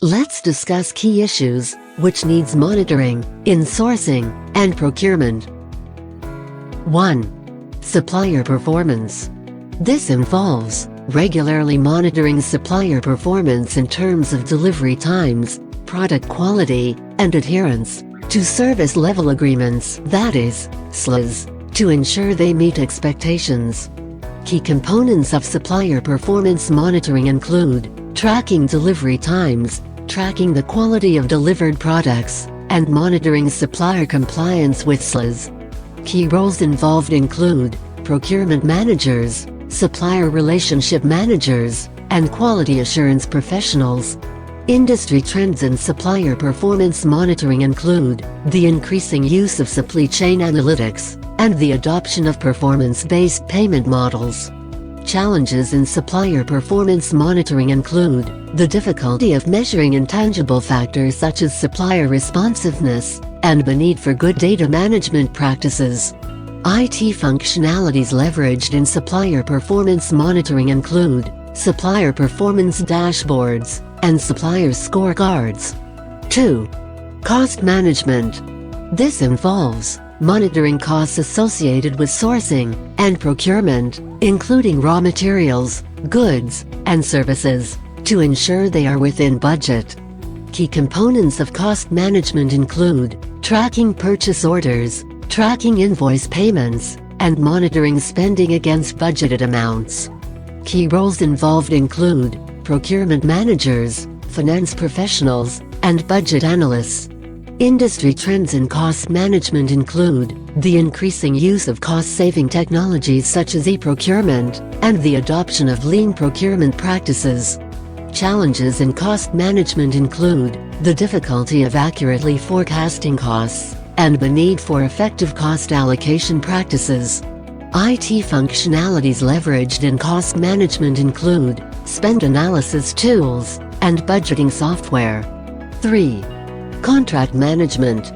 Let's discuss key issues which needs monitoring in sourcing and procurement. 1. Supplier performance. This involves regularly monitoring supplier performance in terms of delivery times, product quality, and adherence to service level agreements, that is, SLAs, to ensure they meet expectations. Key components of supplier performance monitoring include tracking delivery times, tracking the quality of delivered products, and monitoring supplier compliance with SLAs. Key roles involved include procurement managers, supplier relationship managers, and quality assurance professionals. Industry trends in supplier performance monitoring include the increasing use of supply chain analytics and the adoption of performance-based payment models. Challenges in supplier performance monitoring include the difficulty of measuring intangible factors such as supplier responsiveness and the need for good data management practices. IT functionalities leveraged in supplier performance monitoring include supplier performance dashboards and supplier scorecards. 2. Cost management. This involves monitoring costs associated with sourcing and procurement, including raw materials, goods, and services, to ensure they are within budget. Key components of cost management include tracking purchase orders, tracking invoice payments, and monitoring spending against budgeted amounts. Key roles involved include procurement managers, finance professionals, and budget analysts. Industry trends in cost management include the increasing use of cost-saving technologies such as e-procurement and the adoption of lean procurement practices. Challenges in cost management include the difficulty of accurately forecasting costs and the need for effective cost allocation practices. IT functionalities leveraged in cost management include spend analysis tools and budgeting software. 3. Contract management.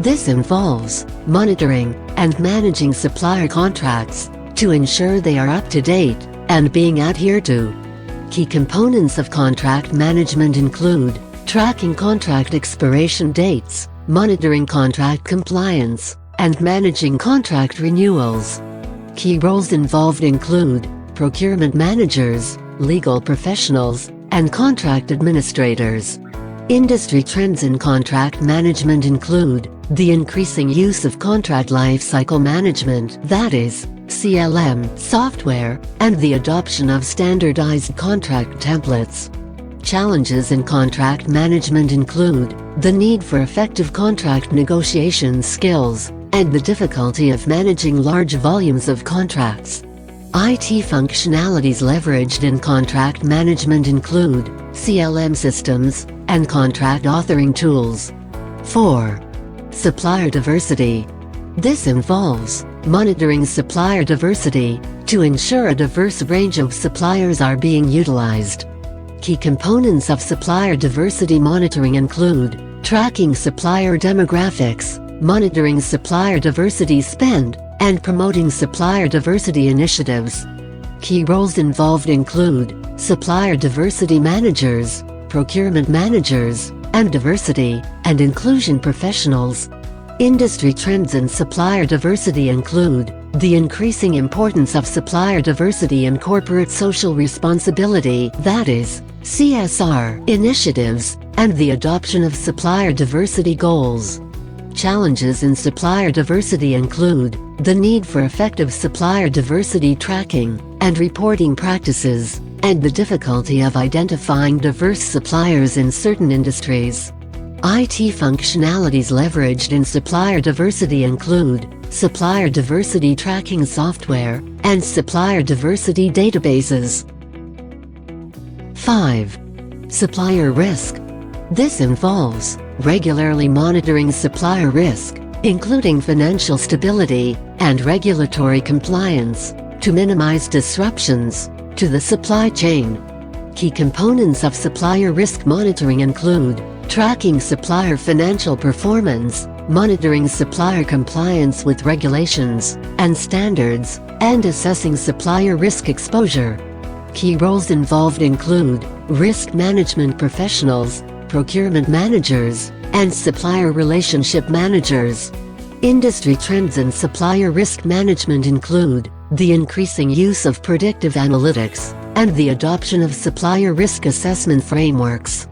This involves monitoring and managing supplier contracts to ensure they are up to date and being adhered to. Key components of contract management include tracking contract expiration dates, monitoring contract compliance, and managing contract renewals. Key roles involved include procurement managers, legal professionals, and contract administrators. Industry trends in contract management include the increasing use of contract lifecycle management, that is, CLM, software, and the adoption of standardized contract templates. Challenges in contract management include the need for effective contract negotiation skills and the difficulty of managing large volumes of contracts. IT functionalities leveraged in contract management include CLM systems and contract authoring tools. 4. Supplier diversity. This involves monitoring supplier diversity to ensure a diverse range of suppliers are being utilized. Key components of supplier diversity monitoring include tracking supplier demographics, monitoring supplier diversity spend, and promoting supplier diversity initiatives. Key roles involved include supplier diversity managers, procurement managers, and diversity and inclusion professionals. Industry trends in supplier diversity include the increasing importance of supplier diversity in corporate social responsibility, that is, CSR, initiatives, and the adoption of supplier diversity goals. Challenges in supplier diversity include the need for effective supplier diversity tracking and reporting practices, and the difficulty of identifying diverse suppliers in certain industries. IT functionalities leveraged in supplier diversity include supplier diversity tracking software and supplier diversity databases. 5. Supplier risk. This involves regularly monitoring supplier risk, including financial stability and regulatory compliance, to minimize disruptions to the supply chain. Key components of supplier risk monitoring include tracking supplier financial performance, monitoring supplier compliance with regulations and standards, and assessing supplier risk exposure. Key roles involved include risk management professionals, procurement managers, and supplier relationship managers. Industry trends in supplier risk management include the increasing use of predictive analytics and the adoption of supplier risk assessment frameworks.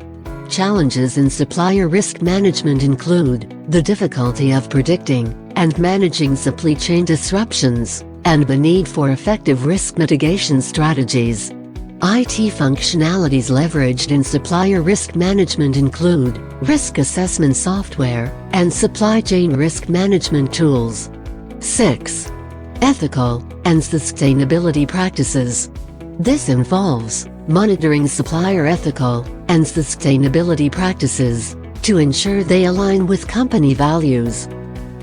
Challenges in supplier risk management include the difficulty of predicting and managing supply chain disruptions, and the need for effective risk mitigation strategies. IT functionalities leveraged in supplier risk management include risk assessment software and supply chain risk management tools. 6. Ethical and sustainability practices. This involves monitoring supplier ethical and sustainability practices to ensure they align with company values.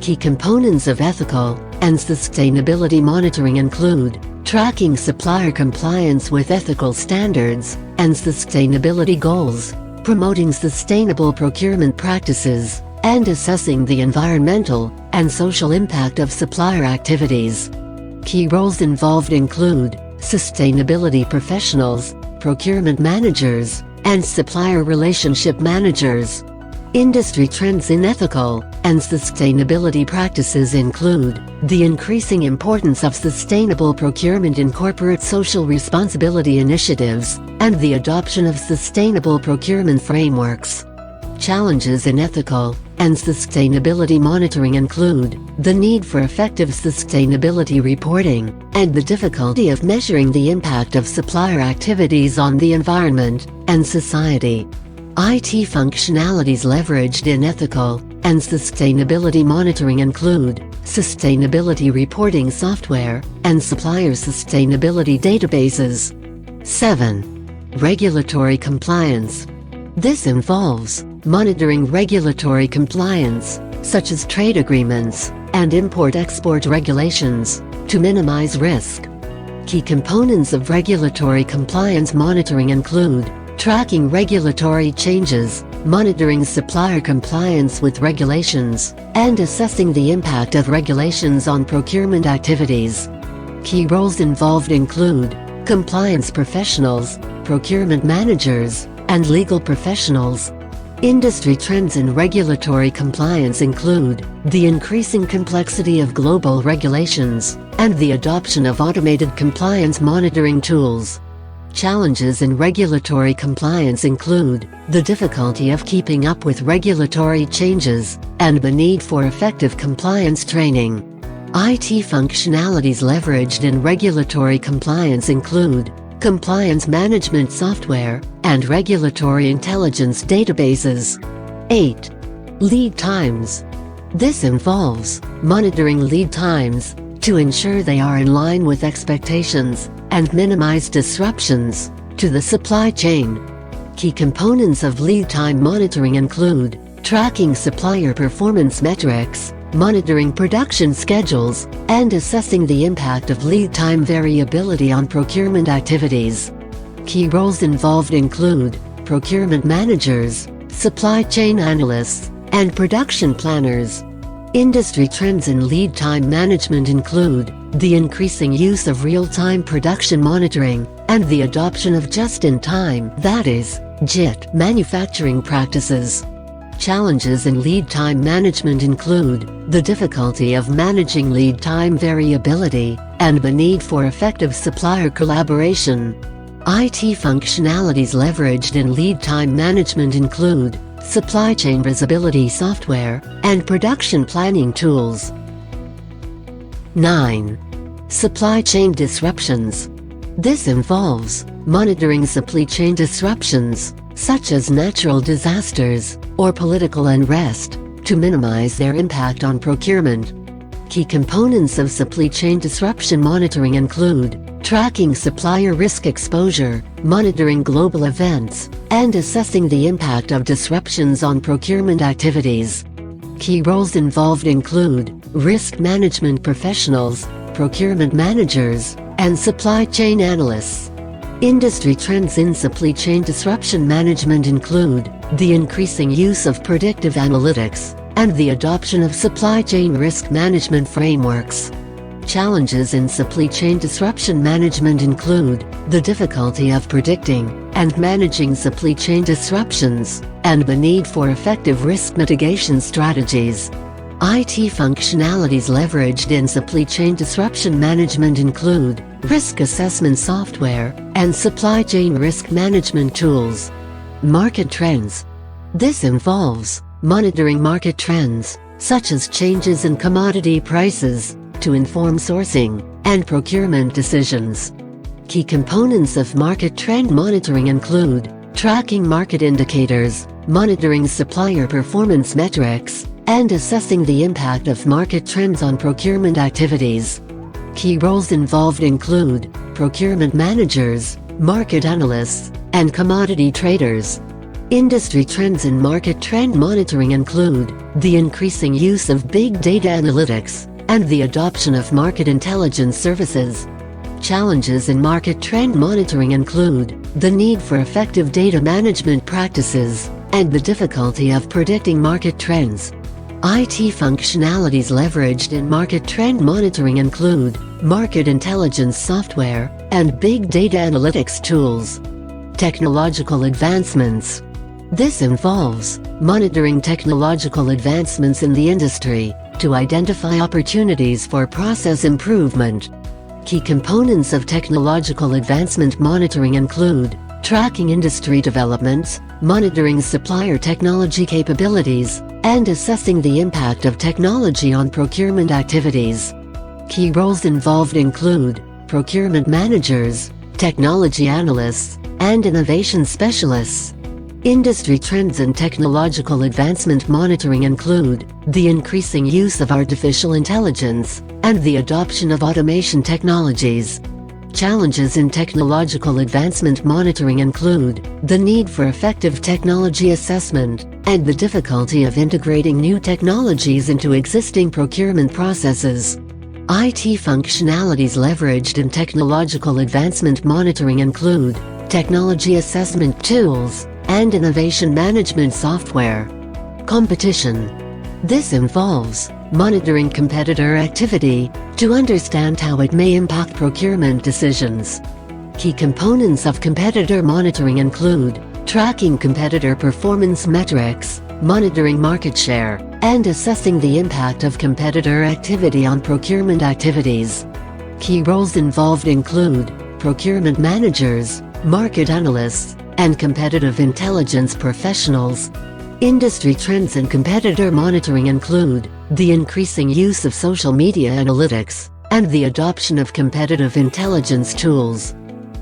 Key components of ethical and sustainability monitoring include tracking supplier compliance with ethical standards and sustainability goals, promoting sustainable procurement practices, and assessing the environmental and social impact of supplier activities. Key roles involved include sustainability professionals, procurement managers, and supplier relationship managers. Industry trends in ethical and sustainability practices include the increasing importance of sustainable procurement in corporate social responsibility initiatives, and the adoption of sustainable procurement frameworks. Challenges in ethical and sustainability monitoring include the need for effective sustainability reporting, and the difficulty of measuring the impact of supplier activities on the environment and society. IT functionalities leveraged in ethical and sustainability monitoring include sustainability reporting software and supplier sustainability databases. 7. Regulatory compliance. This involves monitoring regulatory compliance, such as trade agreements and import-export regulations, to minimize risk. Key components of regulatory compliance monitoring include tracking regulatory changes, monitoring supplier compliance with regulations, and assessing the impact of regulations on procurement activities. Key roles involved include compliance professionals, procurement managers, and legal professionals. Industry trends in regulatory compliance include the increasing complexity of global regulations and the adoption of automated compliance monitoring tools. Challenges in regulatory compliance include the difficulty of keeping up with regulatory changes and the need for effective compliance training. IT functionalities leveraged in regulatory compliance include compliance management software and regulatory intelligence databases. 8. Lead times. This involves monitoring lead times to ensure they are in line with expectations and minimize disruptions to the supply chain. Key components of lead time monitoring include tracking supplier performance metrics, monitoring production schedules, and assessing the impact of lead time variability on procurement activities. Key roles involved include procurement managers, supply chain analysts, and production planners. Industry trends in lead time management include the increasing use of real-time production monitoring and the adoption of just-in-time, that is, JIT, manufacturing practices. Challenges in lead time management include the difficulty of managing lead time variability and the need for effective supplier collaboration. IT functionalities leveraged in lead time management include supply chain visibility software and production planning tools. 9. Supply chain disruptions. This involves monitoring supply chain disruptions, such as natural disasters or political unrest, to minimize their impact on procurement. Key components of supply chain disruption monitoring include tracking supplier risk exposure, monitoring global events, and assessing the impact of disruptions on procurement activities. Key roles involved include risk management professionals, procurement managers, and supply chain analysts. Industry trends in supply chain disruption management include the increasing use of predictive analytics and the adoption of supply chain risk management frameworks. Challenges in supply chain disruption management include the difficulty of predicting and managing supply chain disruptions, and the need for effective risk mitigation strategies. IT functionalities leveraged in supply chain disruption management include risk assessment software and supply chain risk management tools. Market trends. This involves monitoring market trends, such as changes in commodity prices, to inform sourcing and procurement decisions. Key components of market trend monitoring include tracking market indicators, monitoring supplier performance metrics, and assessing the impact of market trends on procurement activities. Key roles involved include procurement managers, market analysts, and commodity traders. Industry trends in market trend monitoring include the increasing use of big data analytics and the adoption of market intelligence services. Challenges in market trend monitoring include the need for effective data management practices and the difficulty of predicting market trends. IT functionalities leveraged in market trend monitoring include market intelligence software and big data analytics tools. Technological advancements. This involves monitoring technological advancements in the industry to identify opportunities for process improvement. Key components of technological advancement monitoring include tracking industry developments, monitoring supplier technology capabilities, and assessing the impact of technology on procurement activities. Key roles involved include procurement managers, technology analysts, and innovation specialists. Industry trends and technological advancement monitoring include the increasing use of artificial intelligence and the adoption of automation technologies. Challenges in technological advancement monitoring include the need for effective technology assessment and the difficulty of integrating new technologies into existing procurement processes. IT functionalities leveraged in technological advancement monitoring include technology assessment tools and innovation management software. Competition. This involves monitoring competitor activity to understand how it may impact procurement decisions. Key components of competitor monitoring include tracking competitor performance metrics, monitoring market share, and assessing the impact of competitor activity on procurement activities. Key roles involved include procurement managers, market analysts, and competitive intelligence professionals. Industry trends and competitor monitoring include the increasing use of social media analytics and the adoption of competitive intelligence tools.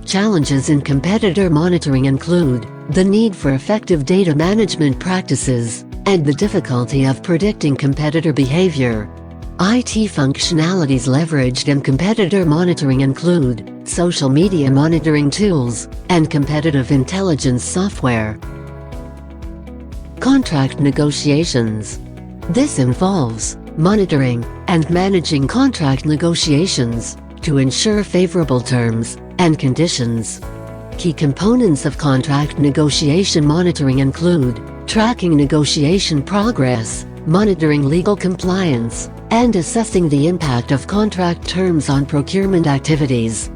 Challenges in competitor monitoring include the need for effective data management practices and the difficulty of predicting competitor behavior. IT functionalities leveraged in competitor monitoring include social media monitoring tools and competitive intelligence software. Contract negotiations. This involves monitoring and managing contract negotiations to ensure favorable terms and conditions. Key components of contract negotiation monitoring include tracking negotiation progress, monitoring legal compliance, and assessing the impact of contract terms on procurement activities.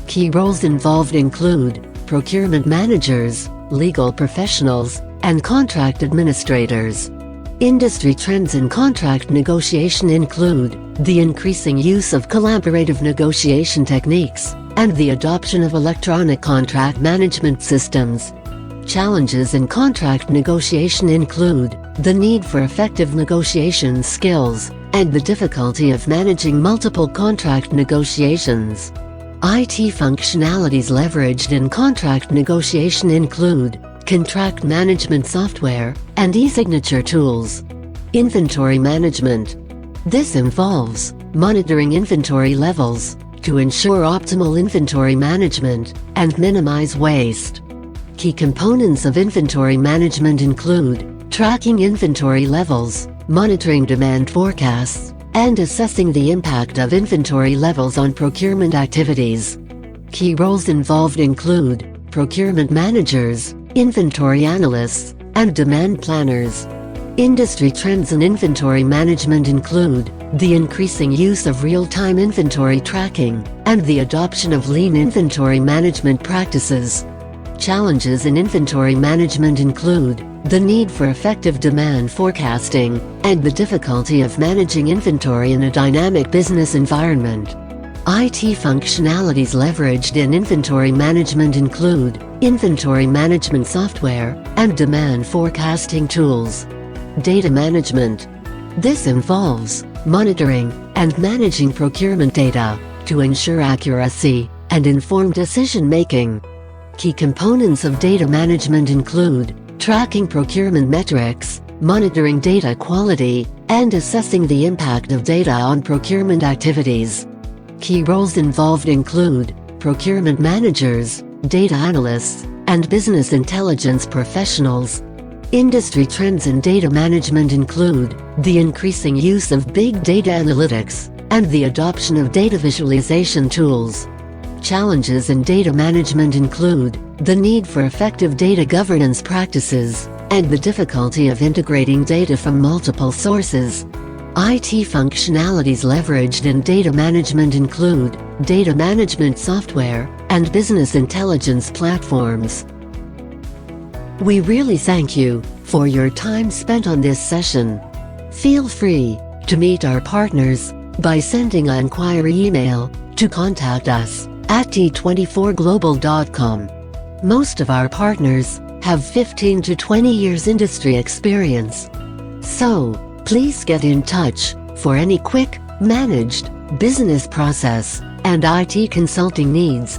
Key roles involved include procurement managers, legal professionals, and contract administrators. Industry trends in contract negotiation include the increasing use of collaborative negotiation techniques and the adoption of electronic contract management systems. Challenges in contract negotiation include the need for effective negotiation skills and the difficulty of managing multiple contract negotiations. IT functionalities leveraged in contract negotiation include contract management software and e-signature tools. Inventory management. This involves monitoring inventory levels to ensure optimal inventory management and minimize waste. Key components of inventory management include tracking inventory levels, monitoring demand forecasts, and assessing the impact of inventory levels on procurement activities. Key roles involved include procurement managers, inventory analysts, and demand planners. Industry trends in inventory management include the increasing use of real-time inventory tracking and the adoption of lean inventory management practices. Challenges in inventory management include the need for effective demand forecasting and the difficulty of managing inventory in a dynamic business environment. IT functionalities leveraged in inventory management include inventory management software and demand forecasting tools. Data management. This involves monitoring and managing procurement data to ensure accuracy and informed decision-making. Key components of data management include tracking procurement metrics, monitoring data quality, and assessing the impact of data on procurement activities. Key roles involved include procurement managers, data analysts, and business intelligence professionals. Industry trends in data management include the increasing use of big data analytics and the adoption of data visualization tools. Challenges in data management include the need for effective data governance practices and the difficulty of integrating data from multiple sources. IT functionalities leveraged in data management include data management software and business intelligence platforms. We really thank you for your time spent on this session. Feel free to meet our partners by sending an inquiry email to contact us at t24global.com. Most of our partners have 15 to 20 years industry experience. So, please get in touch for any quick, managed business process and IT consulting needs.